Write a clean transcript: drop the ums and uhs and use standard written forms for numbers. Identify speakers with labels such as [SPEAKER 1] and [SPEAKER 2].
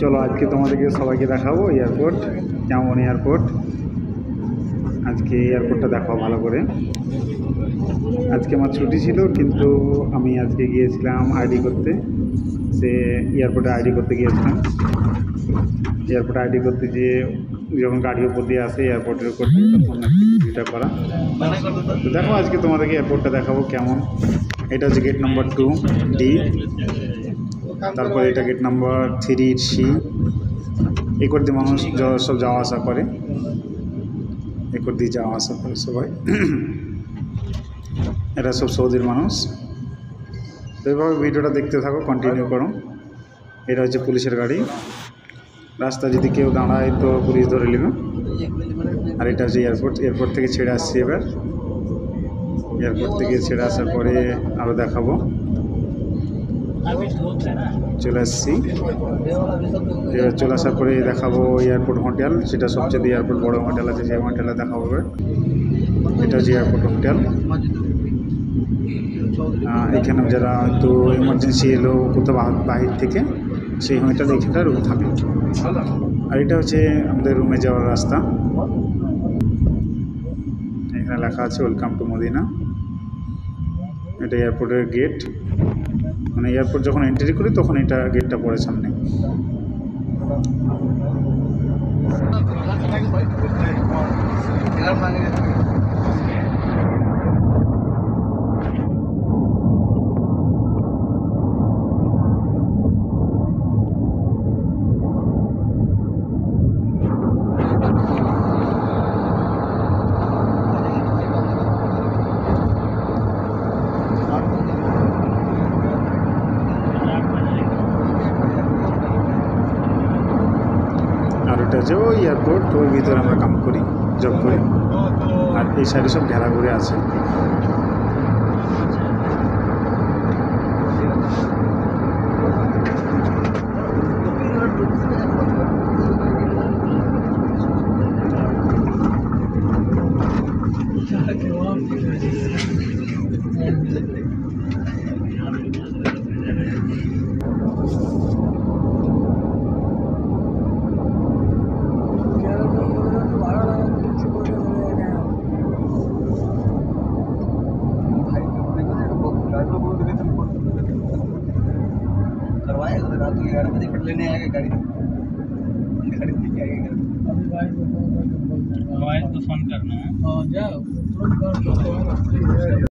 [SPEAKER 1] চলো আজকে তোমাদেরকে সবাইকে দেখাবো এয়ারপোর্ট কেমন। এয়ারপোর্ট আজকে এয়ারপোর্টটা দেখাও ভালো করে। আজকে আমার ছুটি ছিল, কিন্তু আমি আজকে গিয়েছিলাম আইডি করতে। সে এয়ারপোর্টে আইডি করতে গিয়েছিলাম। এয়ারপোর্টে আইডি করতে গিয়ে যখন গাড়ির উপর দিয়ে আসে এয়ারপোর্টের উপর দিয়ে, তখন ভিডিওটা করা। তো দেখো আজকে তোমাদেরকে এয়ারপোর্টটা দেখাবো কেমন। এটা হচ্ছে গেট নাম্বার 2D, তারপরে এটা গেট নাম্বার 3C। এই করে দিয়ে মানুষ সব যাওয়া আসা করে, এ করে দিয়ে যাওয়া আসা করে সবাই। এরা সব সৌদির মানুষ। তো এইভাবে ভিডিওটা দেখতে থাকো, কন্টিনিউ করো। এটা হচ্ছে পুলিশের গাড়ি। রাস্তা যদি কেউ দাঁড়ায় তো পুলিশ ধরে নেবে। আর এটা হচ্ছে এয়ারপোর্ট। এয়ারপোর্ট থেকে ছেড়ে আসছি এবার। এয়ারপোর্ট থেকে ছেড়ে আসার পরে আরও দেখাবো। চলে আসছি। এবার চলে আসার পরে দেখাবো এয়ারপোর্ট হোটেল। সেটা সবচেয়ে এয়ারপোর্ট বড় হোটেল আছে, যে হোটেলে দেখাবো। এটা হচ্ছে এয়ারপোর্ট হোটেল। এখানে যারা হয়তো এমার্জেন্সি এলো কোথাও বাহির থেকে, সেই হোটেলে এখানটা রুম থাকে। আর এটা হচ্ছে আমাদের রুমে যাওয়ার রাস্তা। এখানে লেখা আছে ওয়েলকাম টু মদিনা। এটা এয়ারপোর্টের গেট, মানে এয়ারপোর্ট যখন এন্ট্রি করি তখন এটা গেটটা পড়ে সামনে। আর এটা যে ওই এয়ারপোর্ট, ওর ভিতরে আমরা কাম করি, জব করি। আর এই সাইডে সব ঘেরাঘুরে আছে।
[SPEAKER 2] करवाए रात को 11 बजे फिर लेने आएगा गाड़ी लेके आएगा। मोबाइल तो फोन करना है। हाँ जाओ तुरंत